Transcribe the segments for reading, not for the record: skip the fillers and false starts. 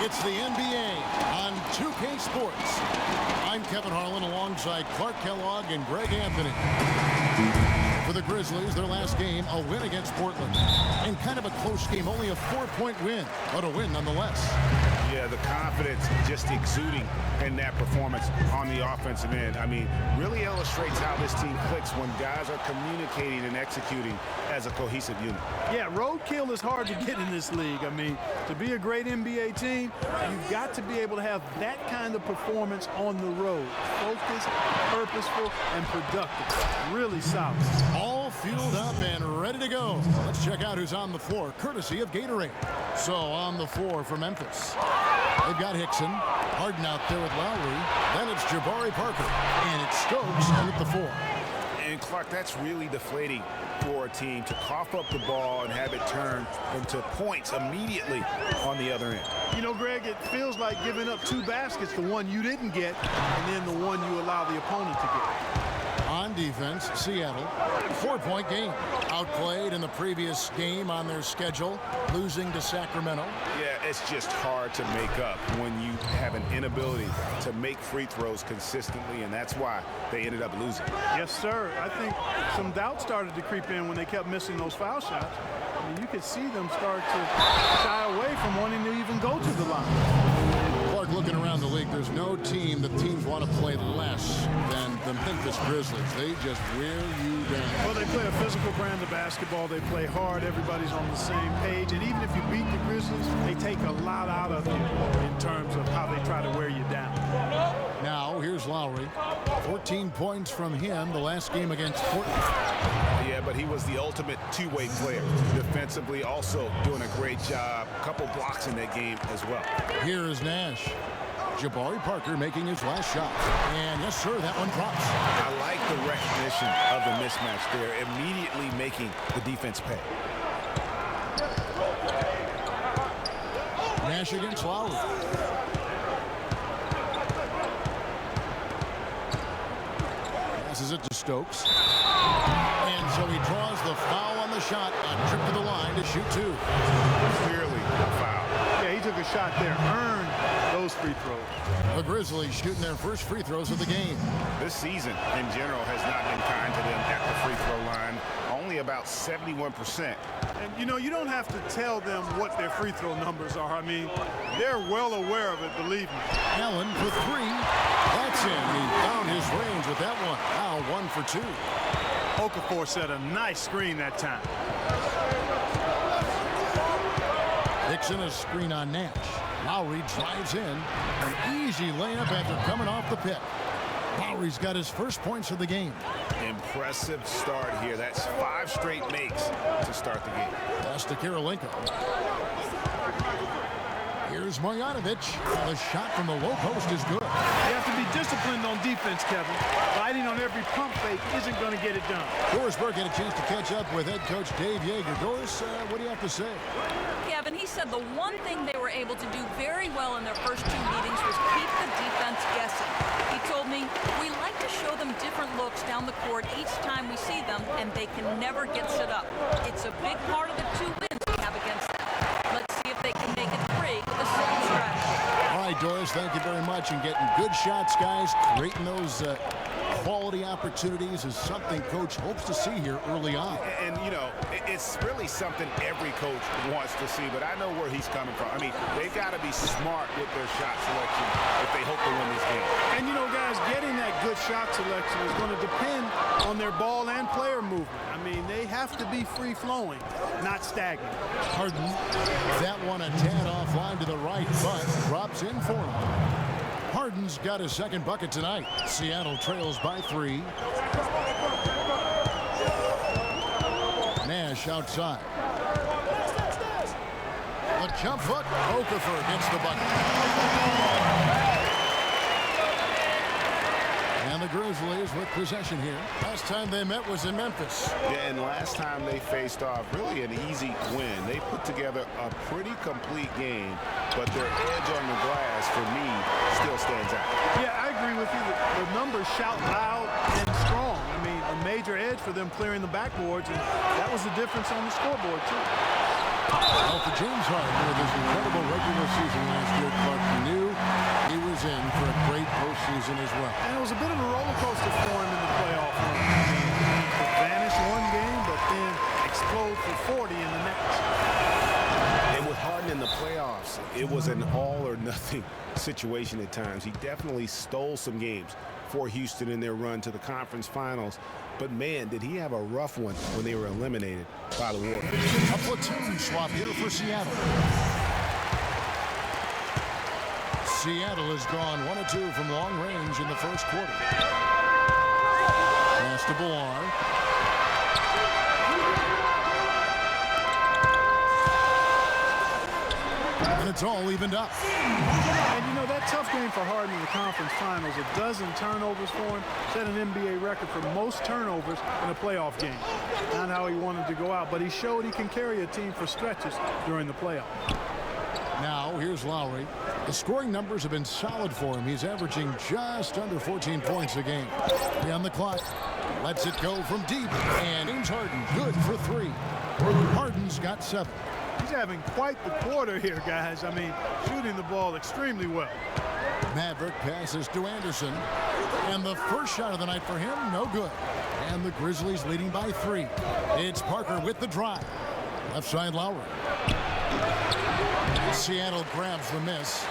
It's the NBA on 2K Sports. I'm Kevin Harlan alongside Clark Kellogg and Greg Anthony. For the Grizzlies, their last game, a win against Portland. And kind of a close game, only a 4-point win, but a win nonetheless. Yeah, the confidence just exuding in that performance on the offensive end. I mean, really illustrates how this team clicks when guys are communicating and executing as a cohesive unit. Yeah, roadkill is hard to get in this league. I mean, to be a great NBA team, you've got to be able to have that kind of performance on the road. Focused, purposeful, and productive. Really solid. All fueled up and ready to go. Let's check out who's on the floor, courtesy of Gatorade. So on the floor for Memphis, they've got Hickson, Harden out there with Lowry, then it's Jabari Parker, and it's Stokes at the 4. And Clark, that's really deflating for a team to cough up the ball and have it turn into points immediately on the other end. You know, Greg, it feels like giving up 2 baskets, the one you didn't get, and then the one you allow the opponent to get. On defense, Seattle, 4-point game. Outplayed in the previous game on their schedule, losing to Sacramento. Yeah, it's just hard to make up when you have an inability to make free throws consistently, and that's why they ended up losing. Yes, sir. I think some doubt started to creep in when they kept missing those foul shots. I mean, you could see them start to shy away from wanting to even go to the line. Clark, looking around the league, there's no team that teams want to play less than the Memphis Grizzlies. They just wear you down. Well, they play a physical brand of basketball. They play hard. Everybody's on the same page. And even if you beat the Grizzlies, they take a lot out of you in terms of how they try to wear you down. Now, here's Lowry. 14 points from him the last game against Portland. Yeah, but he was the ultimate two-way player. Defensively, also doing a great job. A couple blocks in that game as well. Here is Nash. Jabari Parker making his last shot. And yes, sir, that one drops. I like the recognition of the mismatch there, immediately making the defense pay. Nash against Lowry. Passes it to Stokes. And so he draws the foul on the shot. A trip to the line to shoot 2. Clearly a foul. Yeah, he took a shot there. Earned those free throws. The Grizzlies shooting their first free throws of the game. This season, in general, has not been kind to them at the free throw line. Only about 71%. And, you know, you don't have to tell them what their free throw numbers are. I mean, they're well aware of it, believe me. Allen for 3. That's in. He found his range with that one. Now 1 for 2. Okafor set a nice screen that time. Hickson a screen on Nash. Lowry drives in. An easy layup after coming off the pick. Lowry's got his first points of the game. Impressive start here. That's 5 straight makes to start the game. Pass to Kirilenko. Here's Marjanovic. The shot from the low post is good. You have to be disciplined on defense, Kevin. Fighting on every pump fake isn't going to get it done. Doris Burke had a chance to catch up with head coach Dave Yeager. Doris, what do you have to say? Kevin, he said the one thing they were able to do very well in their first 2 meetings was keep the defense guessing. He told me, we like to show them different looks down the court each time we see them, and they can never get set up. It's a big part of the 2 wins we have against them. Let's see if they can make it 3 with the same strategy. All right, Doris, thank you very much. And getting good shots, guys. Creating those quality opportunities is something Coach hopes to see here early on. And, you know, it's really something every coach wants to see, but I know where he's coming from. I mean, they've got to be smart with their shot selection if they hope to win this game. And, you know, guys, getting that good shot selection is going to depend on their ball and player movement. I mean, they have to be free-flowing, not stagnant. Harden, that one a tad offline to the right, but drops in for him. Harden's got his second bucket tonight. Seattle trails by 3. Nash outside. The jump hook. Okafor gets the bucket. And the Grizzlies with possession here. Last time they met was in Memphis. Yeah, and last time they faced off, really an easy win. They put together a pretty complete game, but their edge on the glass, for me, still stands out. Yeah, I agree with you. The numbers shout loud and strong. I mean, a major edge for them clearing the backboards, and that was the difference on the scoreboard, too. Well, for James Harden, with his incredible regular season last year, Clark knew he was in for a great postseason as well. And it was a bit of a roller coaster for him in the playoff run. He could vanish one game, but then explode for 40 in the next. And with Harden in the playoffs, it was an all or nothing situation at times. He definitely stole some games for Houston in their run to the conference finals. But man, did he have a rough one when they were eliminated by the Warriors. A platoon swap here for Seattle. Seattle has gone 1 of 2 from long range in the first quarter. Pass to Bhullar. And it's all evened up. And you know, that tough game for Harden in the conference finals, a dozen turnovers for him, set an NBA record for most turnovers in a playoff game. Not how he wanted to go out, but he showed he can carry a team for stretches during the playoff. Now, here's Lowry. The scoring numbers have been solid for him. He's averaging just under 14 points a game. On the clock. Lets it go from deep. And James Harden, good for 3. Harden's got 7. He's having quite the quarter here, guys. I mean, shooting the ball extremely well. Maverick passes to Anderson. And the first shot of the night for him, no good. And the Grizzlies leading by 3. It's Parker with the drive. Left side Lowry. Seattle grabs the miss.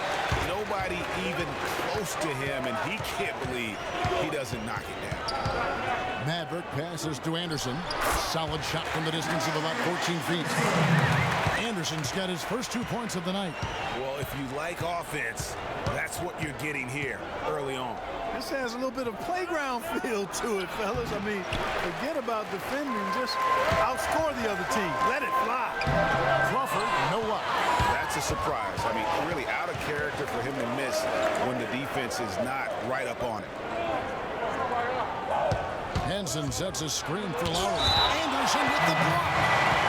Nobody even close to him, and he can't believe he doesn't knock it down. Maverick passes to Anderson. Solid shot from the distance of about 14 feet. Anderson's got his first 2 points of the night. Well, if you like offense, that's what you're getting here early on. This has a little bit of playground feel to it, fellas. I mean, forget about defending. Just outscore the other team. Let it fly. Crawford, no luck. That's a surprise. I mean, really out of character for him to miss when the defense is not right up on it. Henson sets a screen for Lowry. Anderson with the block.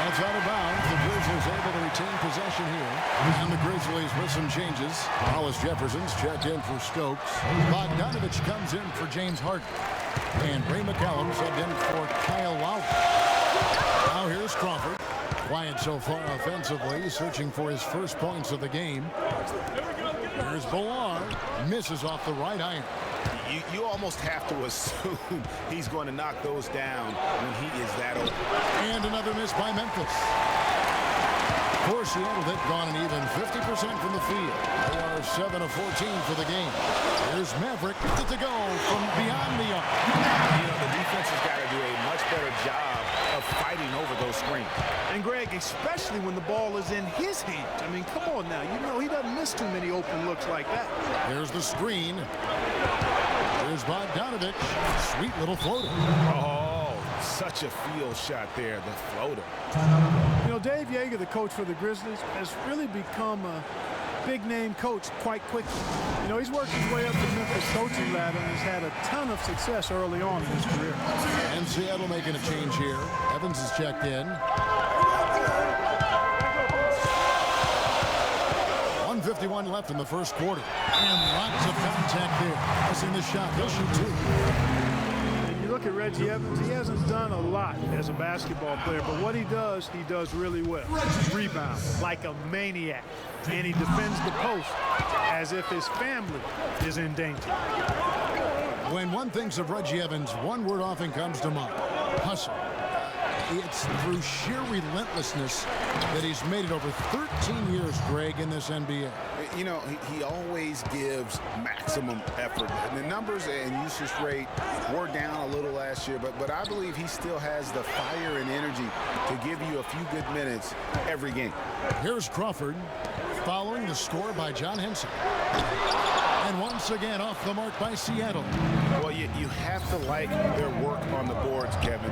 That's out of bounds. The Grizzlies able to retain possession here. And the Grizzlies with some changes. Hollis Jefferson's checked in for Stokes. Bogdanovich comes in for James Harden. And Ray McCallum subbed in for Kyle Lowry. Now here's Crawford. Quiet so far offensively, searching for his first points of the game. Here's Bhullar. Misses off the right iron. You almost have to assume he's going to knock those down when he is that open. And another miss by Memphis. For Seattle, they've gone an even 50% from the field. They are 7 of 14 for the game. Here's Maverick to go from beyond the arc. You know, the defense has got to do a much better job of fighting over those screens. And Greg, especially when the ball is in his hands. I mean, come on now. You know he doesn't miss too many open looks like that. There's the screen. Here's Bogdanovich. Sweet little floater. Oh, such a field shot there, the floater. You know, Dave Yeager, the coach for the Grizzlies, has really become a big-name coach quite quickly. You know, he's worked his way up the Memphis coaching ladder and has had a ton of success early on in his career. And Seattle making a change here. Evans is checked in. 1:51 left in the first quarter. And lots of contact there. Missing the shot. He'll shoot 2. And you look at Reggie Evans, he hasn't done a lot as a basketball player, but what he does really well. Rebound like a maniac. And he defends the post as if his family is in danger. When one thinks of Reggie Evans, one word often comes to mind: hustle. It's through sheer relentlessness that he's made it over 13 years, Greg, in this NBA. You know, he always gives maximum effort. And the numbers and usage rate were down a little last year, but I believe he still has the fire and energy to give you a few good minutes every game. Here's Crawford following the score by John Henson. And once again off the mark by Seattle. Well, you have to like their work on the boards, Kevin,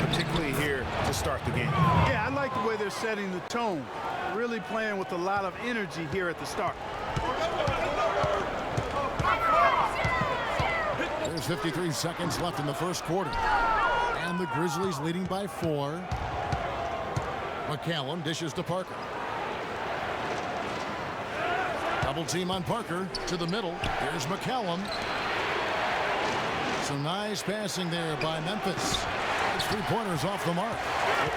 particularly here to start the game. Yeah, I like the way they're setting the tone. Really playing with a lot of energy here at the start. There's 53 seconds left in the first quarter. And the Grizzlies leading by 4. McCallum dishes to Parker. Double team on Parker to the middle. Here's McCallum. Some nice passing there by Memphis. His three-pointers off the mark.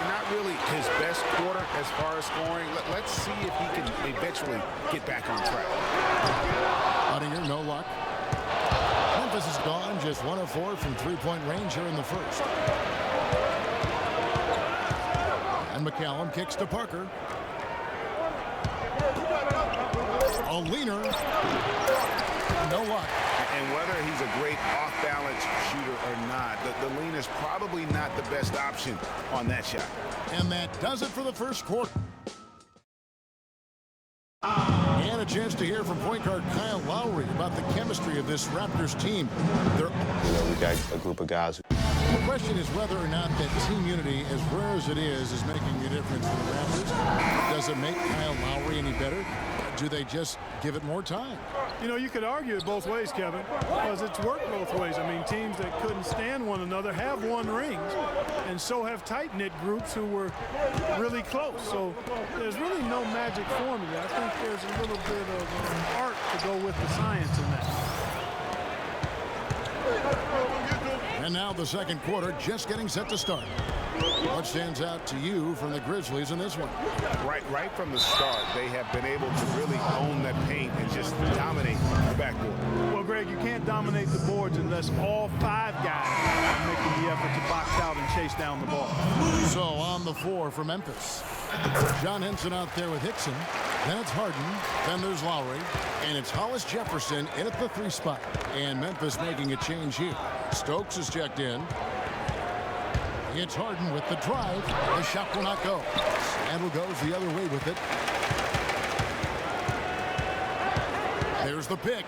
Not really his best quarter as far as scoring. Let's see if he can eventually get back on track. Budinger, no luck. Memphis is gone, just 1 of 4 from three-point range here in the first. And McCallum kicks to Parker. A leaner. No luck. And whether he's a great off-balance shooter or not, the lean is probably not the best option on that shot. And that does it for the first quarter. And a chance to hear from point guard Kyle Lowry about the chemistry of this Raptors team. We got a group of guys. The question is whether or not that team unity, as rare as it is making a difference for the Raptors. Does it make Kyle Lowry any better? Do they just give it more time? You know, you could argue it both ways, Kevin, because it's worked both ways. I mean, teams that couldn't stand one another have won rings, and so have tight-knit groups who were really close. So there's really no magic formula. I think there's a little bit of art to go with the science in that. And now the second quarter just getting set to start. What stands out to you from the Grizzlies in this one? Right from the start, they have been able to really own that paint and just dominate the backboard. Well, Greg, you can't dominate the boards unless all 5 guys are making the effort to box out and chase down the ball. So on the floor for Memphis. John Henson out there with Hickson. Then it's Harden. Then there's Lowry. And it's Hollis Jefferson in at the 3 spot. And Memphis making a change here. Stokes is checked in. It's Harden with the drive. The shot will not go. Handle goes the other way with it. There's the pick.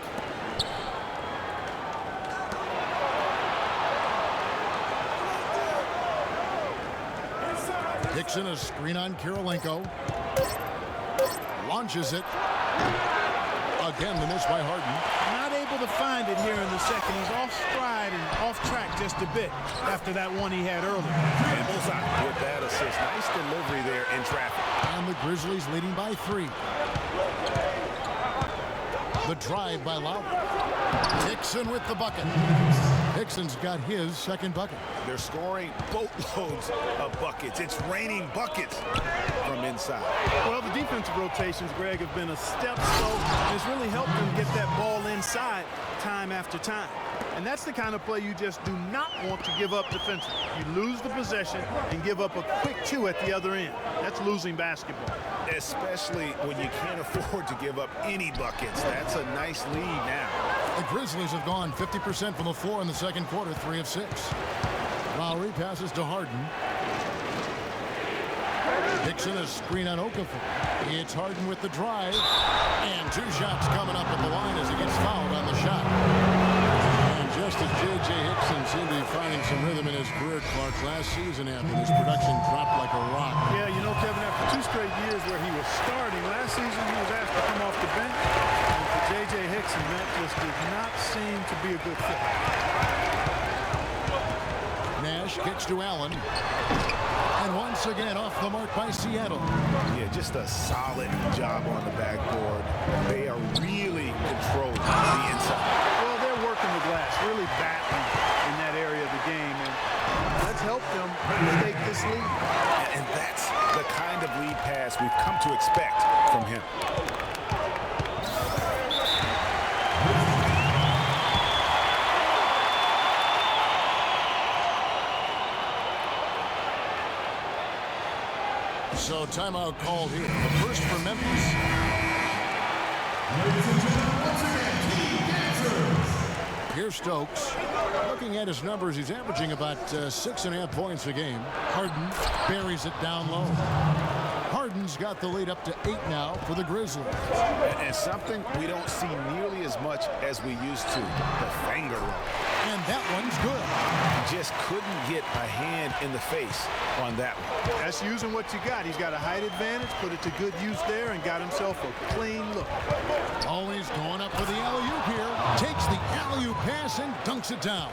Dixon, a screen on Kirilenko. Launches it. Again, the miss by Harden. Not able to find it here in the second. He's off stride and off track just a bit after that one he had earlier. And Bullseye with that assist. Nice delivery there in traffic. And the Grizzlies leading by 3. The drive by Lowry. Dixon with the bucket. Dixon's got his second bucket. They're scoring boatloads of buckets. It's raining buckets from inside. Well, the defensive rotations, Greg, have been a step slow. It's really helped them get that ball inside time after time. And that's the kind of play you just do not want to give up defensively. You lose the possession and give up a quick 2 at the other end. That's losing basketball. Especially when you can't afford to give up any buckets. That's a nice lead now. The Grizzlies have gone 50% from the floor in the second quarter, 3 of 6. Lowry passes to Harden. Dixon, a screen on Okafor. It's Harden with the drive. And 2 shots coming up at the line as he gets fouled on the shot. And just as J.J. Hickson seemed to be finding some rhythm in his career, Clark, last season after his production dropped like a rock. Yeah, you know, Kevin, after 2 straight years where he was starting, last season he was asked to come off the bench. And for J.J. Hickson, that just did not seem to be a good fit. Nash kicks to Allen. And once again off the mark by Seattle. Yeah, just a solid job on the backboard. They are really controlling the inside. Well, they're working the glass, really battling in that area of the game. And let's help them take this lead. And that's the kind of lead pass we've come to expect from him. So timeout called here. The first for Memphis. Here's Stokes. Looking at his numbers, he's averaging about 6.5 points a game. Harden buries it down low. Harden's got the lead up to 8 now for the Grizzlies. And something we don't see nearly as much as we used to, the finger roll. And that one's good. Just couldn't get a hand in the face on that one. That's using what you got. He's got a height advantage, put it to good use there, and got himself a clean look. Always going up for the alley-oop here. Takes the alley-oop pass and dunks it down.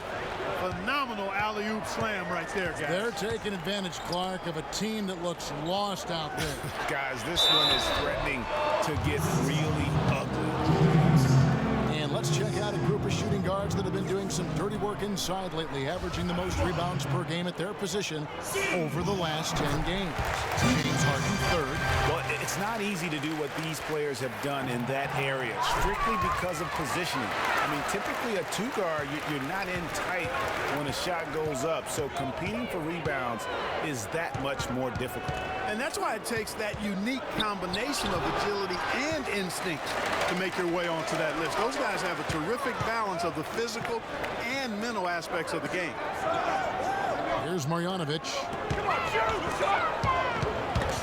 Phenomenal alley-oop slam right there, guys. They're taking advantage, Clark, of a team that looks lost out there. Guys, this one is threatening to get really ugly. And let's check out a group of shooting guards that have been doing some dirty work inside lately, averaging the most rebounds per game at their position over the last 10 games. James Harden, third. Well, it's not easy to do what these players have done in that area, strictly because of positioning. I mean, typically a two guard, you're not in tight when a shot goes up, so competing for rebounds is that much more difficult. And that's why it takes that unique combination of agility and instinct to make your way onto that list. Those guys have a terrific balance of the physical and mental aspects of the game. Here's Marjanovic.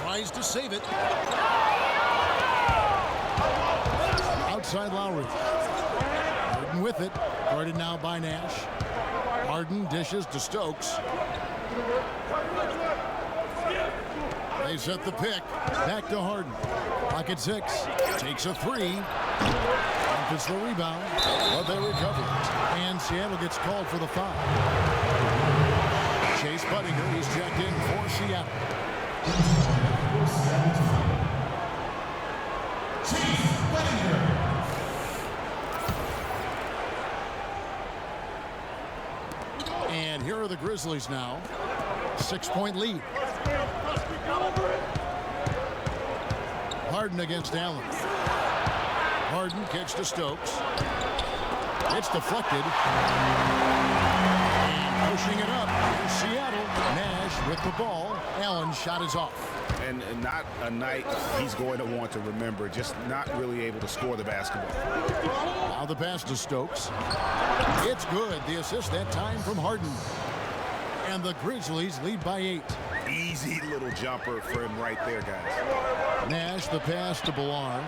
Tries to save it. Outside Lowry. Harden with it. Guarded now by Nash. Harden dishes to Stokes. They set the pick. Back to Harden. Pocket 6. Takes a 3. Memphis the rebound. But they recover. And Seattle gets called for the foul. Chase Budinger. He's checked in for Seattle. Chase Budinger. And here are the Grizzlies now. 6-point lead. Harden against Allen. Harden kicks to Stokes. It's deflected. And pushing it up. Here's Seattle. Nash with the ball. Allen's shot is off. And not a night he's going to want to remember, just not really able to score the basketball. Now the pass to Stokes. It's good. The assist that time from Harden. And the Grizzlies lead by 8. Easy little jumper for him right there, guys. Nash, the pass to Bhullar.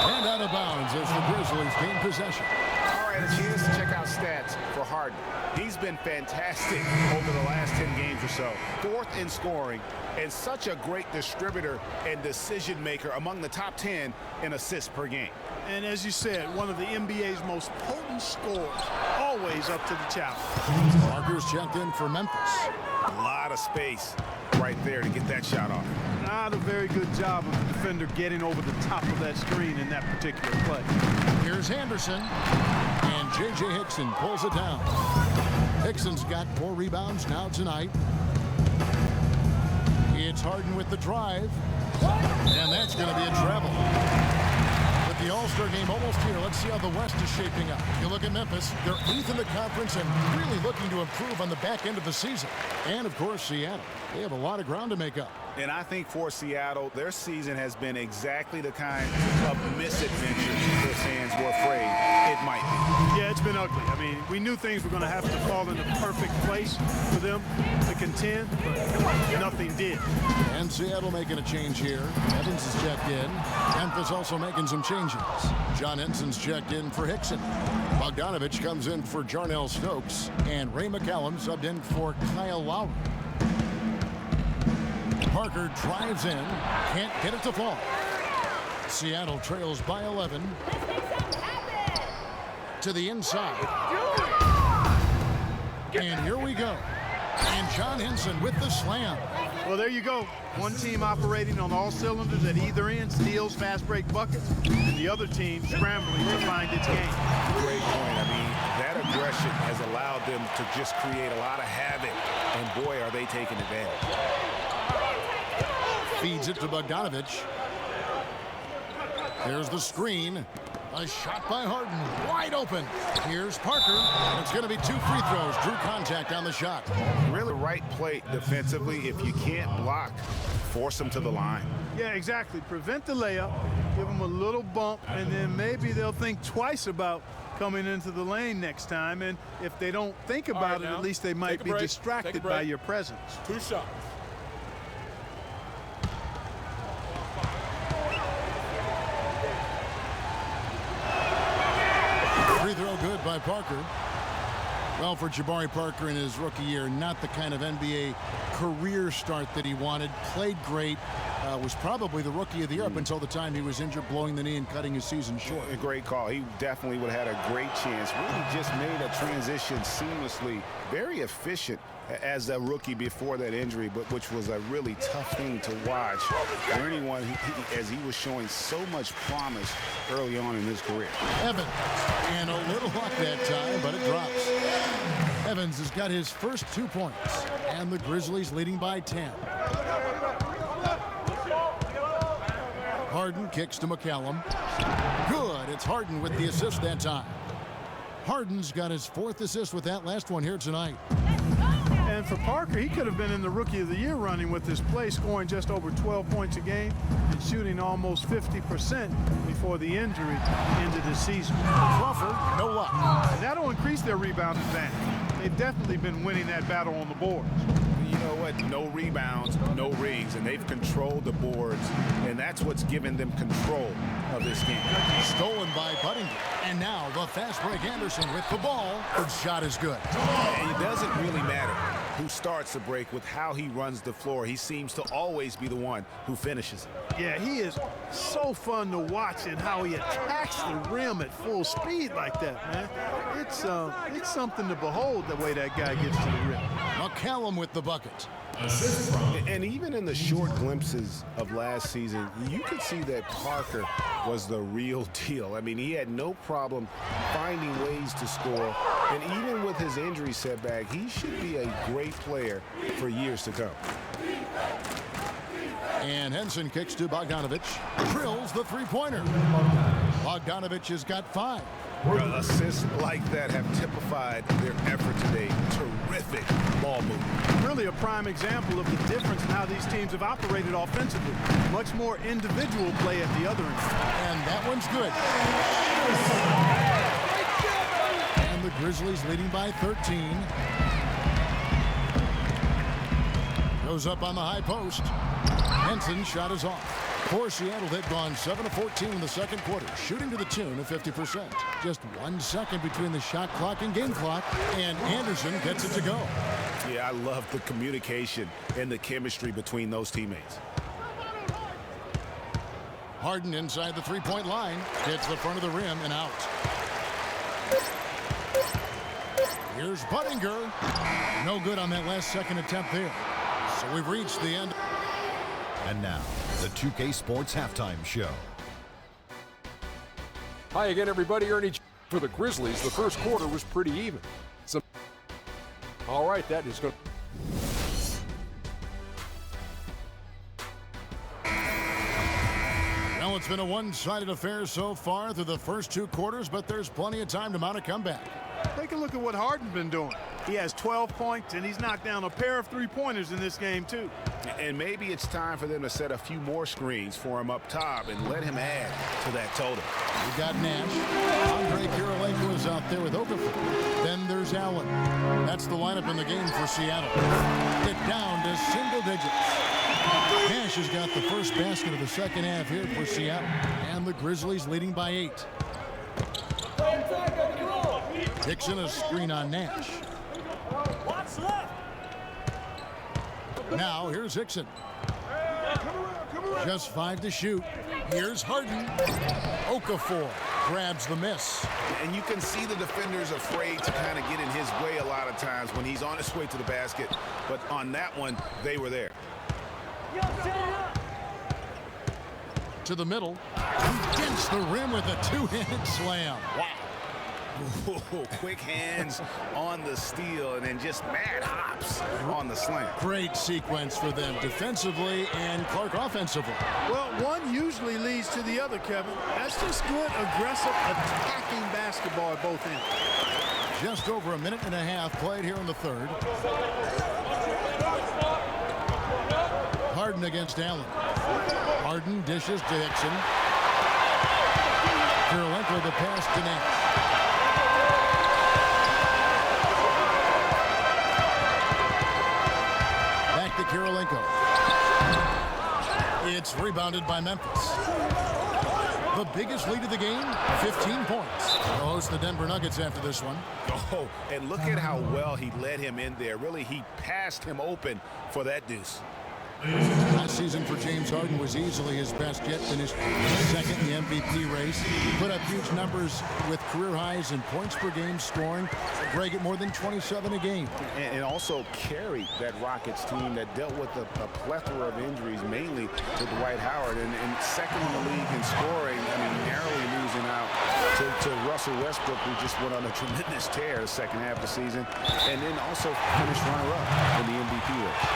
And out of bounds as the Grizzlies gain possession. All right, a chance to check out stats for Harden. He's been fantastic over the last 10 games or so. 4th in scoring and such a great distributor and decision maker, among the top 10 in assists per game. And as you said, one of the NBA's most potent scorers, always up to the challenge. Parker's checked in for Memphis. A lot of space right there to get that shot off. Not a very good job of the defender getting over the top of that screen in that particular play. Here's Anderson. And J.J. Hickson pulls it down. Hickson's got 4 rebounds now tonight. It's Harden with the drive. And that's going to be a travel. The All-Star game almost here. Let's see how the West is shaping up. You look at Memphis, they're 8th in the conference and really looking to improve on the back end of the season. And, of course, Seattle. They have a lot of ground to make up. And I think for Seattle, their season has been exactly the kind of misadventure their fans were afraid it might be. Yeah, it's been ugly. I mean, we knew things were going to have to fall into perfect place for them to contend, but nothing did. And Seattle making a change here. Evans is checked in. Memphis also making some changes. John Henson's checked in for Hickson. Bogdanovich comes in for Jarnell Stokes. And Ray McCallum subbed in for Kyle Lowry. Parker drives in. Can't get it to fall. Seattle trails by 11. To the inside. And here we go. And John Henson with the slam. Well, there you go. One team operating on all cylinders at either end, steals, fast break buckets, and the other team scrambling to find its game. Great point. I mean, that aggression has allowed them to just create a lot of havoc, and boy, are they taking advantage. Feeds it to Bogdanovich. There's the screen. A shot by Harden. Wide open. Here's Parker. It's going to be 2 free throws. Drew contact on the shot. Really right play defensively. If you can't block, force them to the line. Yeah, exactly. Prevent the layup. Give them a little bump, and then maybe they'll think twice about coming into the lane next time. And if they don't think about it, at least they might be distracted by your presence. 2 shots. Free throw good by Parker. Well, for Jabari Parker in his rookie year, not the kind of NBA career start that he wanted. Played great, was probably the rookie of the year up until the time he was injured, blowing the knee and cutting his season short. A great call. He definitely would have had a great chance. Really just made a transition seamlessly, very efficient as a rookie before that injury, but which was a really tough thing to watch for anyone as he was showing so much promise early on in his career. Evans, and a little luck that time, but it drops. Evans has got his first 2 points, and the Grizzlies leading by 10. Harden kicks to McCallum. Good. It's Harden with the assist that time. Harden's got his 4th assist with that last one here tonight. And for Parker, he could have been in the Rookie of the Year running with this play, scoring just over 12 points a game and shooting almost 50% before the injury ended the season. Crawford, no luck. And that'll increase their rebound advantage. They've definitely been winning that battle on the boards. You know what? No rebounds, no rings, and they've controlled the boards, and that's what's given them control of this game. Stolen by Budinger. And now the fast break Anderson with the ball. Third shot is good. And it doesn't really matter who starts the break with how he runs the floor. He seems to always be the one who finishes it. Yeah, he is so fun to watch and how he attacks the rim at full speed like that, man. It's something to behold the way that guy gets to the rim. McCallum with the bucket. And even in the short glimpses of last season, you could see that Parker was the real deal. I mean, he had no problem finding ways to score. And even with his injury setback, he should be a great player for years to come. And Henson kicks to Bogdanovic. Drills the three-pointer. Bogdanovic has got 5. Assists like that have typified their effort today. Terrific ball movement. Really a prime example of the difference in how these teams have operated offensively. Much more individual play at the other end. And that one's good. And the Grizzlies leading by 13. Goes up on the high post. Henson's shot is off. For Seattle, they've gone 7 of 14 in the second quarter, shooting to the tune of 50%. Just 1 second between the shot clock and game clock, and Anderson gets it to go. Yeah, I love the communication and the chemistry between those teammates. Harden inside the three-point line, hits the front of the rim and out. Here's Budinger. No good on that last second attempt there. So we've reached the end. And now, the 2K Sports Halftime Show. Hi again, everybody. Ernie for the Grizzlies. The first quarter was pretty even. All right, that is good. Well, it's been a one-sided affair so far through the first 2 quarters, but there's plenty of time to mount a comeback. Take a look at what Harden's been doing. He has 12 points, and he's knocked down a pair of three-pointers in this game, too. And maybe it's time for them to set a few more screens for him up top and let him add to that total. We've got Nash. Andrei Kirilenko is out there with Okafor. Then there's Allen. That's the lineup in the game for Seattle. Get down to single digits. Nash has got the first basket of the second half here for Seattle. And the Grizzlies leading by 8. Dixon a screen on Nash. Now here's Hickson. Just 5 to shoot. Here's Harden. Okafor grabs the miss. And you can see the defenders afraid to kind of get in his way a lot of times when he's on his way to the basket. But on that one, they were there. To the middle. Against the rim with a 2-handed slam. Wow. Ooh, quick hands on the steal and then just mad hops on the slam. Great sequence for them defensively and Clark offensively. Well, one usually leads to the other, Kevin. That's just good, aggressive, attacking basketball at both ends. Just over a minute and a half played here in the third. Harden against Allen. Harden dishes to Hickson. Kirilenko the pass to Nash. Back to Kirilenko. It's rebounded by Memphis. The biggest lead of the game, 15 points. They'll host the Denver Nuggets after this one. Oh, and look at how well he led him in there. Really, he passed him open for that deuce. Last season for James Harden was easily his best yet. Finished second in the MVP race. Put up huge numbers with career highs in points per game, scoring. Greg at more than 27 a game. And also carried that Rockets team that dealt with a plethora of injuries, mainly with Dwight Howard. And second in the league in scoring, I mean, narrowly losing out to Russell Westbrook, who just went on a tremendous tear the second half of the season. And then also finished runner-up in the MVP race.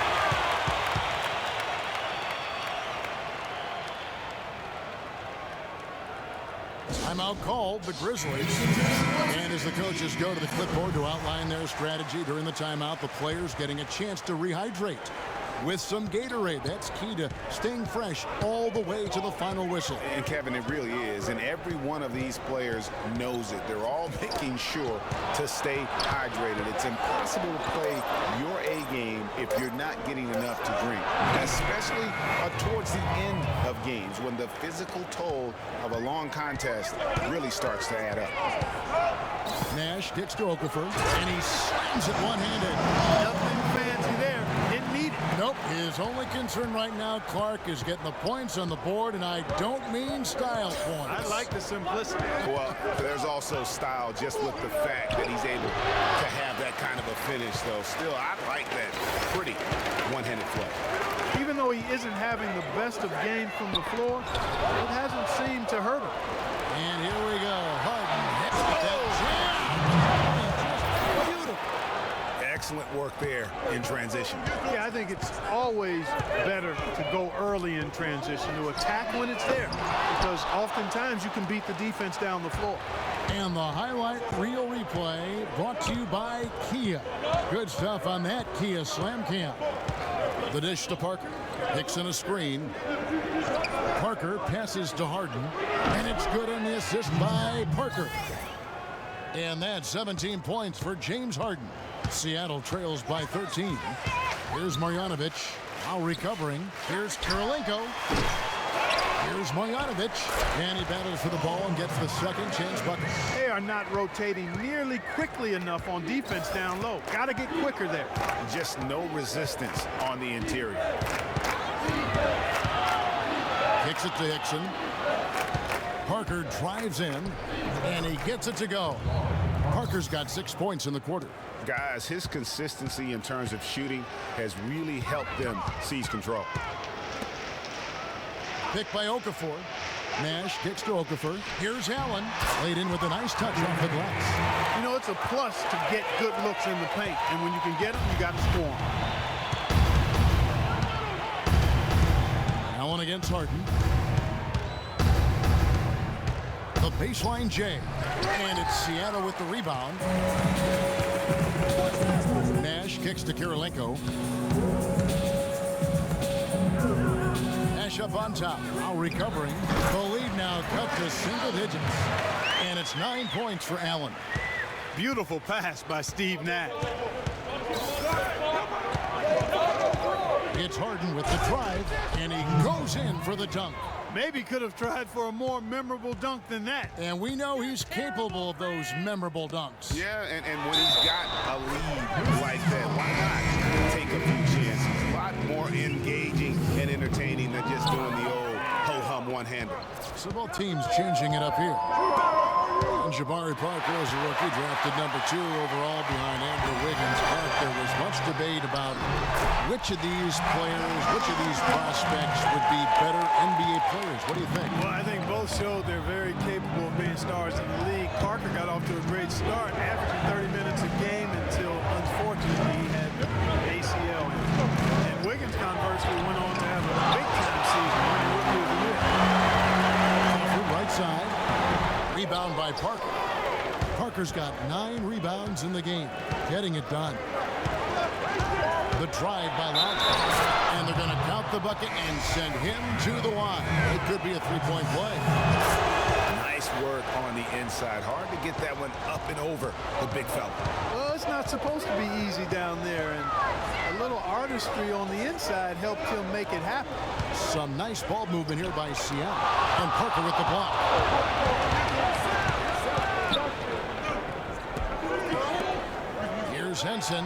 Timeout called, the Grizzlies. And as the coaches go to the clipboard to outline their strategy during the timeout, the players getting a chance to rehydrate with some Gatorade. That's key to staying fresh all the way to the final whistle. And Kevin, it really is. And every one of these players knows it. They're all making sure to stay hydrated. It's impossible to play your A game if you're not getting enough to drink, especially towards the end of games when the physical toll of a long contest really starts to add up. Nash kicks to Okafor, and he slams it one-handed. Nothing fancy there. Didn't need it. Nope. His only concern right now, Clark, is getting the points on the board, and I don't mean style points. I like the simplicity. Well, there's also style just with the fact that he's able to have that kind of a finish, though. Still, I like that pretty one-handed play. Even though he isn't having the best of games from the floor, it hasn't seemed to hurt him. And here we go. Harden hits that jam. Beautiful. Excellent work there in transition. Yeah, I think it's always better to go early in transition, to attack when it's there, because oftentimes you can beat the defense down the floor. And the highlight reel replay brought to you by Kia. Good stuff on that Kia Slam Cam. The dish to Parker. Hicks in a screen. Parker passes to Harden, and it's good on the assist by Parker. And that's 17 points for James Harden. Seattle trails by 13. Here's Marjanovic, now recovering. Here's Kirilenko. Here's Marjanovic, and he battles for the ball and gets the second chance bucket. They are not rotating nearly quickly enough on defense down low. Got to get quicker there. Just no resistance on the interior. Kicks it to Hickson. Parker drives in, and he gets it to go. Parker's got 6 points in the quarter. Guys, his consistency in terms of shooting has really helped them seize control. Pick by Okafor. Nash kicks to Okafor. Here's Allen. Laid in with a nice touch off the glass. You know, it's a plus to get good looks in the paint, and when you can get them, you got to score them. Allen against Harden. The baseline J. And it's Seattle with the rebound. Nash kicks to Kirilenko. Nash up on top. Now recovering. The lead now cut to single digits. And it's 9 points for Allen. Beautiful pass by Steve Nash. It's Harden with the drive, and he goes in for the dunk. Maybe could have tried for a more memorable dunk than that. And we know he's capable of those memorable dunks. Yeah, and when he's got a lead like that, why not take a few chances? A lot more engaging and entertaining than just doing the old ho-hum one-hander. So both teams changing it up here. And Jabari Parker is a rookie, drafted number 2 overall behind Andrew Wiggins. But there was much debate about which of these players, which of these prospects would be better NBA players. What do you think? Well, I think both showed they're very capable of being stars in the league. Parker got off to a great start, averaging 30 minutes a game until, unfortunately, he had ACL. And Wiggins, conversely, went on to have a big-time season, winning Rookie of the Year. Right side. Rebound by Parker. Parker's got 9 rebounds in the game. Getting it done. The drive by Lonzo. And they're going to count the bucket and send him to the line. It could be a 3-point play. Nice work on the inside. Hard to get that one up and over the big fella. Well, it's not supposed to be easy down there, and a little artistry on the inside helped him make it happen. Some nice ball movement here by Seattle. And Parker with the block. Here's Henson.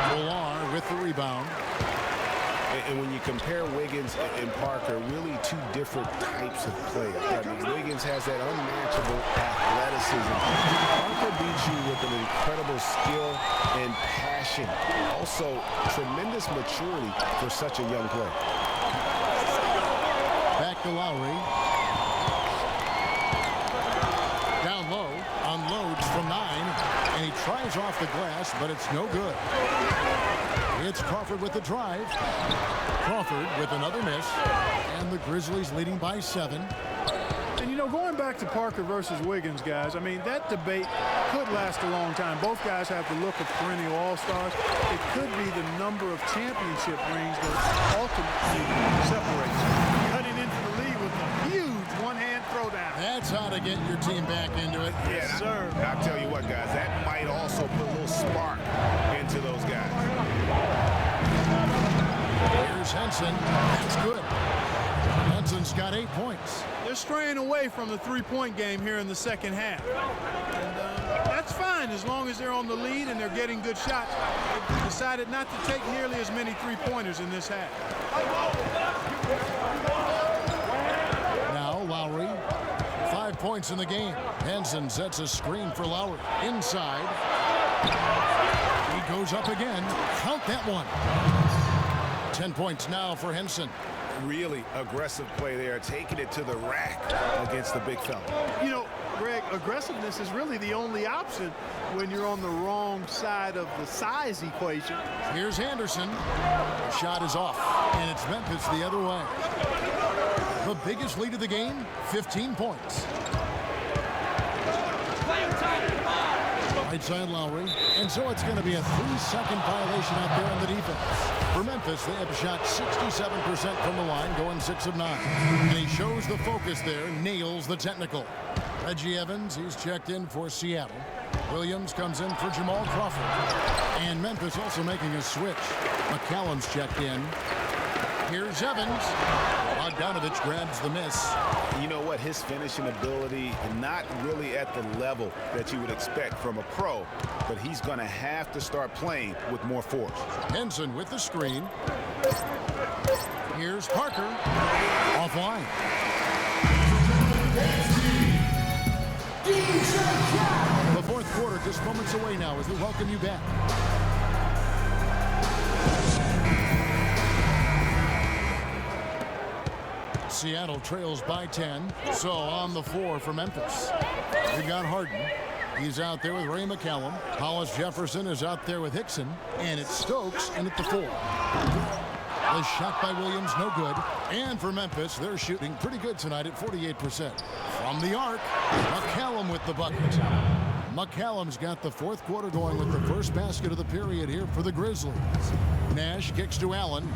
Bhullar with the rebound. And when you compare Wiggins and Parker, really two different types of players. I mean, Wiggins has that unmatchable athleticism. Parker beats you with an incredible skill and passion. Also, tremendous maturity for such a young player. Back to Lowry. Down low, unloads from 9, and he tries off the glass, but it's no good. It's Crawford with the drive. Crawford with another miss, and the Grizzlies leading by 7. And, you know, going back to Parker versus Wiggins, guys, I mean, that debate could last a long time. Both guys have the look of perennial all-stars. It could be the number of championship rings that ultimately separates them. Cutting into the lead with a huge one-hand throwdown. That's how to get your team back into it. Yes, sir. I'll tell you what, guys, that might also put a little spark into those guys. Here's Henson. That's good. Henson's got 8 points. They're straying away from the three-point game here in the second half. And that's fine as long as they're on the lead and they're getting good shots. They've decided not to take nearly as many three-pointers in this half. Now Lowry. 5 points in the game. Henson sets a screen for Lowry. Inside. He goes up again. Count that one. 10 points now for Henson. Really aggressive play there, taking it to the rack against the big fella. You know, Greg, aggressiveness is really the only option when you're on the wrong side of the size equation. Here's Anderson. The shot is off, and it's Memphis the other way. The biggest lead of the game, 15 points. Right side Lowry, and so it's going to be a 3-second violation out there on the defense. For Memphis, they have shot 67% from the line, going 6 of 9. And he shows the focus there, nails the technical. Reggie Evens, he's checked in for Seattle. Williams comes in for Jamal Crawford. And Memphis also making a switch. McCallum's checked in. Here's Evens. Marjanovic grabs the miss. You know what? His finishing ability, not really at the level that you would expect from a pro, but he's going to have to start playing with more force. Henson with the screen. Here's Parker. Offline. The fourth quarter just moments away now as we welcome you back. Seattle trails by 10, so on the floor for Memphis. We got Harden. He's out there with Ray McCallum. Hollis Jefferson is out there with Hickson, and it's Stokes in at the 4. The shot by Williams, no good. And for Memphis, they're shooting pretty good tonight at 48%. From the arc, McCallum with the bucket. McCallum's got the fourth quarter going with the first basket of the period here for the Grizzlies. Nash kicks to Allen.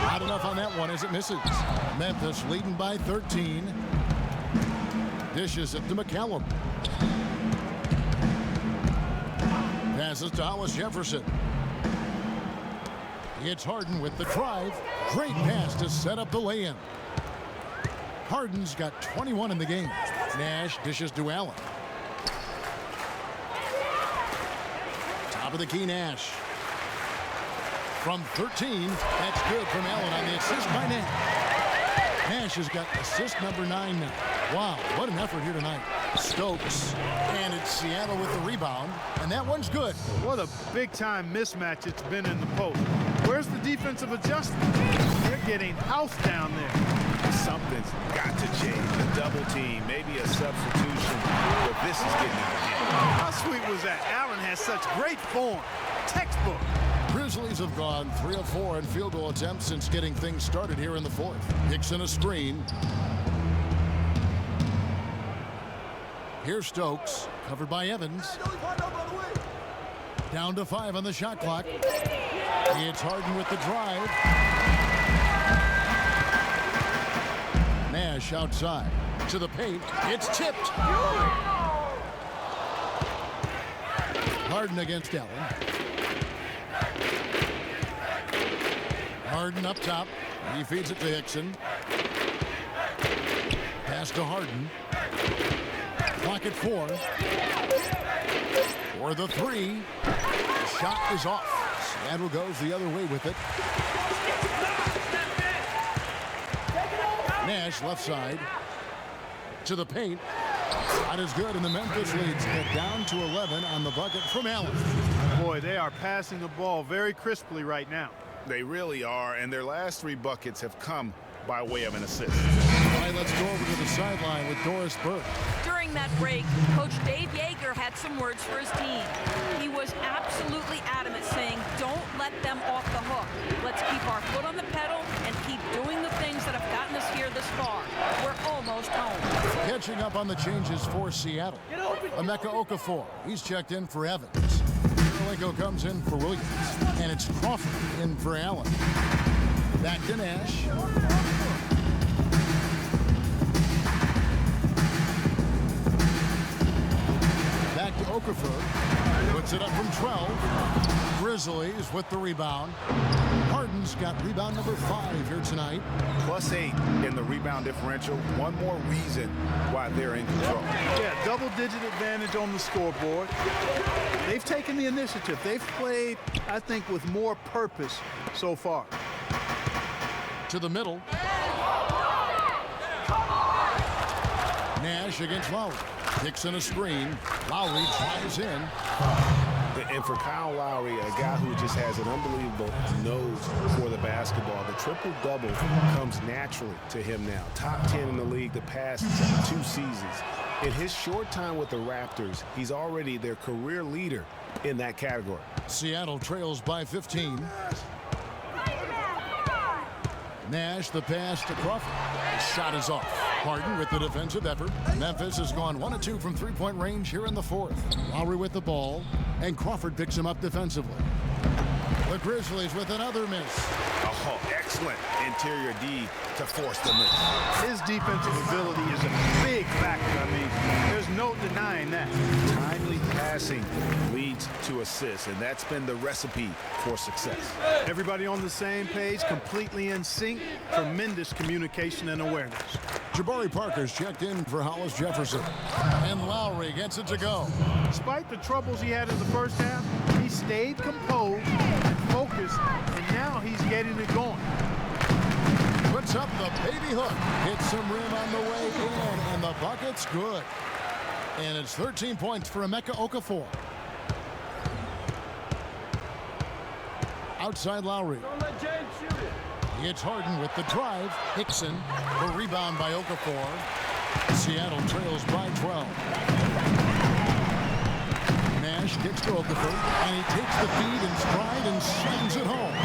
Not enough on that one as it misses. Memphis leading by 13. Dishes it to McCallum. Passes to Hollis Jefferson. It's Harden with the drive. Great pass to set up the lay-in. Harden's got 21 in the game. Nash dishes to Allen. Top of the key, Nash. From 13, that's good from Allen on the assist by Nash. Nash has got assist number 9 now. Wow, what an effort here tonight. Stokes, and it's Seattle with the rebound, and that one's good. What a big-time mismatch it's been in the post. Where's the defensive adjustment? They're getting house down there. Something's got to change. A double team, maybe a substitution, but this is getting out of hand. How sweet was that? Allen has such great form. Textbook. Grizzlies have gone 3 of 4 in field goal attempts since getting things started here in the fourth. Hickson a screen. Here's Stokes, covered by Evans. Down to 5 on the shot clock. It's Harden with the drive. Nash outside to the paint. It's tipped. Harden against Allen. Harden up top. He feeds it to Hickson. Pass to Harden. Clock at 4. For the 3. Shot is off. Seattle goes the other way with it. Nash left side to the paint. Not as good, and the Memphis leads get down to 11 on the bucket from Allen. Boy, they are passing the ball very crisply right now. They really are, and their last 3 buckets have come by way of an assist. All right, let's go over to the sideline with Doris Burke. During that break, Coach Dave Yeager had some words for his team. He was absolutely adamant, saying, don't let them off the hook. Let's keep our foot on the pedal and keep doing the things that have gotten us here this far. We're almost home. Catching up on the changes for Seattle. Emeka Okafor, he's checked in for Evens. Kirilenko comes in for Williams, and it's Crawford in for Allen. Back to Nash. Back to Okafor. Puts it up from 12. Grizzlies with the rebound. Harden's got rebound number 5 here tonight. +8 in the rebound differential. One more reason why they're in control. Yeah, double-digit advantage on the scoreboard. They've taken the initiative. They've played, I think, with more purpose so far. To the middle. Nash against Lowry. Kicks in a screen. Lowry drives in. And for Kyle Lowry, a guy who just has an unbelievable nose for the basketball, the triple-double comes naturally to him now. Top 10 in the league the past 2 seasons. In his short time with the Raptors, he's already their career leader in that category. Seattle trails by 15. Nash, the pass to Crawford. The shot is off. Harden with the defensive effort. Memphis has gone 1 of 2 from 3-point range here in the 4th. Lowry with the ball, and Crawford picks him up defensively. The Grizzlies with another miss. Oh, excellent interior D to force the miss. His defensive ability is a big factor. I mean, there's no denying that. Timely passing leads to assists, and that's been the recipe for success. Everybody on the same page, completely in sync, tremendous communication and awareness. Jabari Parker's checked in for Hollis Jefferson. And Lowry gets it to go. Despite the troubles he had in the first half, he stayed composed and focused, and now he's getting it going. Puts up the baby hook. Hits some rim on the way in, and the bucket's good. And it's 13 points for Emeka Okafor. Outside Lowry. Don't let James shoot it. It's Harden with the drive. Hickson, the rebound by Okafor. Seattle trails by 12. Nash kicks to Okafor, and he takes the feed in stride and slams it home.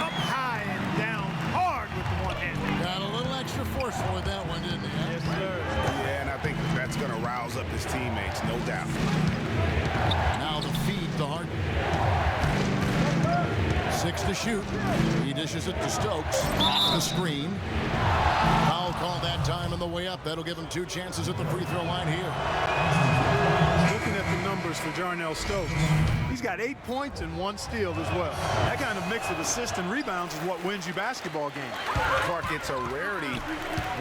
Up high and down hard with the one hand. Got a little extra forceful with that one, didn't he? Yes, sir. Yeah, and I think that's going to rouse up his teammates, no doubt. Now the feed to Harden. 6 to shoot. He dishes it to Stokes. Off the screen. Foul called that time on the way up. That'll give him 2 chances at the free throw line here. Looking at the numbers for Jarnell Stokes, he's got 8 points and 1 steal as well. That kind of mix of assists and rebounds is what wins you basketball games. Clark, it's a rarity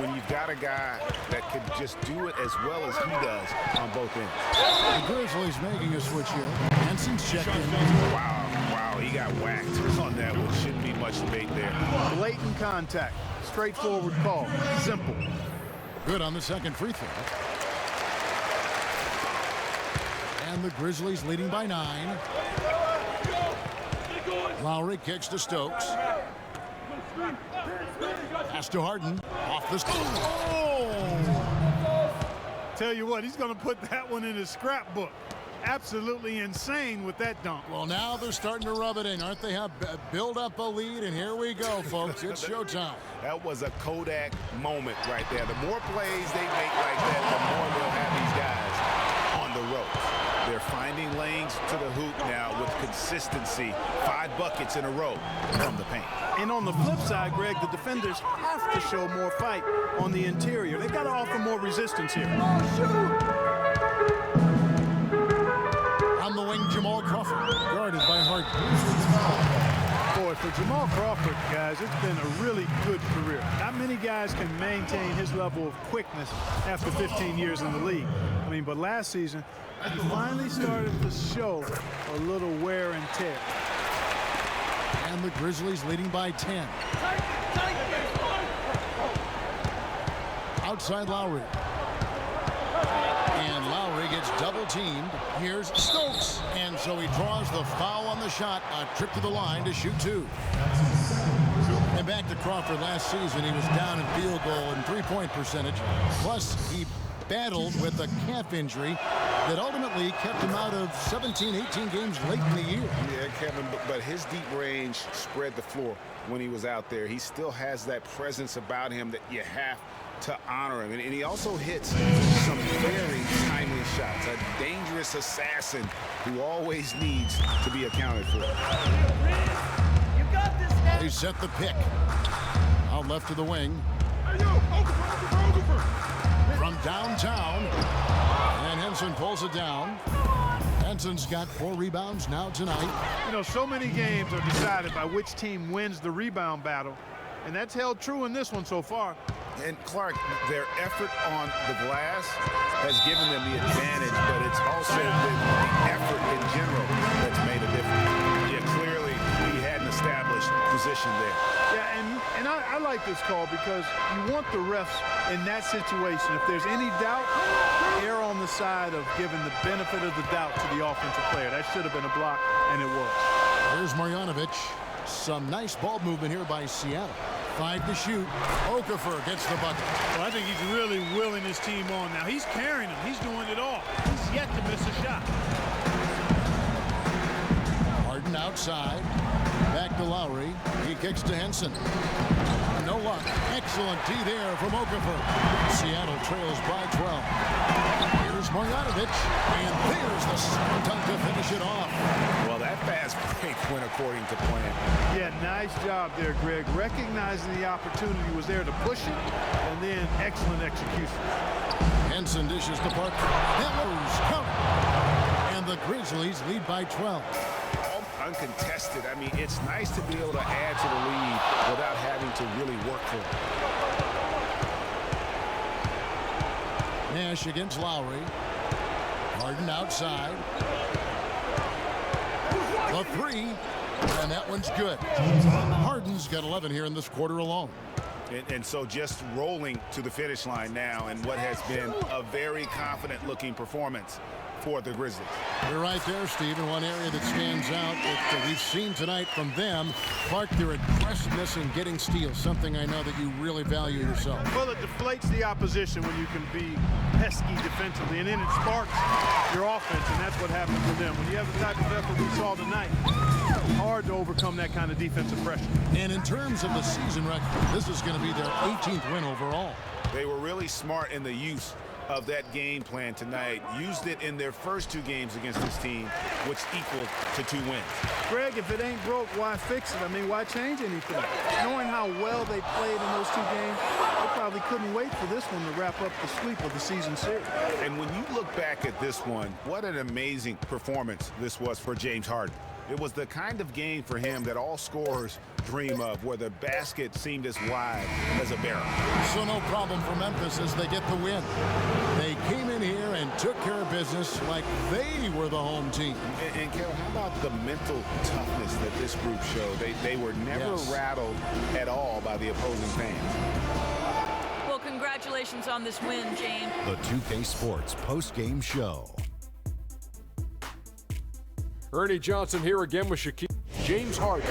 when you've got a guy that could just do it as well as he does on both ends. The Grizzlies making a switch here. Henson's checked in. Wow, he got whacked on that one. Shouldn't be much debate there. Blatant contact. Straightforward call. Simple. Good on the second free throw. And the Grizzlies leading by 9. Lowry kicks to Stokes. Pass to Harden. Off the Tell you what, he's going to put that one in his scrapbook. Absolutely insane with that dunk. Well, now they're starting to rub it in, aren't they? Have build up a lead, and here we go, folks. It's showtime. That was a Kodak moment right there. The more plays they make like that, the more they'll have these guys on the ropes. They're finding lanes to the hoop now with consistency. 5 buckets in a row from the paint. And on the flip side, Greg, the defenders have to show more fight on the interior. They've got to offer more resistance here. On the wing, Jamal Crawford, guarded by Harden. Boy, for Jamal Crawford, guys, it's been a really good career. Not many guys can maintain his level of quickness after 15 years in the league. I mean, but last season, he finally started to show a little wear and tear. And the Grizzlies leading by 10. outside Lowry. And Lowry gets double teamed. Here's Stokes. And so he draws the foul on the shot. A trip to the line to shoot 2. And back to Crawford last season. He was down in field goal and three-point percentage. Plus, he battled with a calf injury that ultimately kept him out of 17, 18 games late in the year. Yeah, Kevin, but his deep range spread the floor when he was out there. He still has that presence about him that you have to honor him. And he also hits some very timely shots. A dangerous assassin who always needs to be accounted for. They set the pick. Out left to the wing. From downtown. And Henson pulls it down. Henson's got 4 rebounds now tonight. You know, so many games are decided by which team wins the rebound battle. And that's held true in this one so far. And Clark, their effort on the glass has given them the advantage, but it's also been the effort in general that's made a difference. Yeah, clearly he had an established position there. Yeah, and I like this call because you want the refs in that situation. If there's any doubt, err on the side of giving the benefit of the doubt to the offensive player. That should have been a block, and it was. Here's Marjanovic. Some nice ball movement here by Seattle. 5 to shoot. Okafor gets the bucket. Well, I think he's really willing his team on now. He's carrying them. He's doing it all. He's yet to miss a shot. Harden outside. Back to Lowry. He kicks to Henson. No luck. Excellent D there from Okafor. Seattle trails by 12. Here's Marjanovic. And there's the slam dunk to finish it off. Well, that fast break went according to plan. Yeah, nice job there, Greg. Recognizing the opportunity was there to push it, and then excellent execution. Henson dishes to Parker. Hillers counter. And the Grizzlies lead by 12. Uncontested. I mean, it's nice to be able to add to the lead without having to really work for it. Nash against Lowry. Harden outside. The 3, and that one's good. Harden's got 11 here in this quarter alone. And so just rolling to the finish line now in what has been a very confident-looking performance for the Grizzlies. You're right there, Steve. And one area that stands out that we've seen tonight from them, Clark, their aggressiveness in getting steals, something I know that you really value yourself. Well, it deflates the opposition when you can be pesky defensively, and then it sparks your offense, and that's what happens with them. When you have the type of effort we saw tonight, hard to overcome that kind of defensive pressure. And in terms of the season record, this is going to be their 18th win overall. They were really smart in the use of that game plan tonight. Used it in their first 2 games against this team, which equaled to 2 wins. Greg, if it ain't broke, why fix it? I mean, why change anything? Knowing how well they played in those 2 games, they probably couldn't wait for this one to wrap up the sweep of the season series. And when you look back at this one, what an amazing performance this was for James Harden. It was the kind of game for him that all scorers dream of, where the basket seemed as wide as a barrel. So no problem for Memphis as they get the win. They came in here and took care of business like they were the home team. And Kevin, how about the mental toughness that this group showed? They were never rattled at all by the opposing fans. Well, congratulations on this win, James. The 2K Sports post-game show. Ernie Johnson here again with Shaquille. James Harden.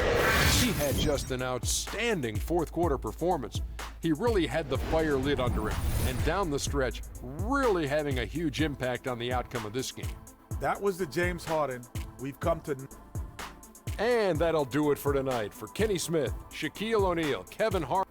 He had just an outstanding fourth-quarter performance. He really had the fire lit under him, and down the stretch, really having a huge impact on the outcome of this game. That was the James Harden we've come to. And that'll do it for tonight. For Kenny Smith, Shaquille O'Neal, Kevin Hart.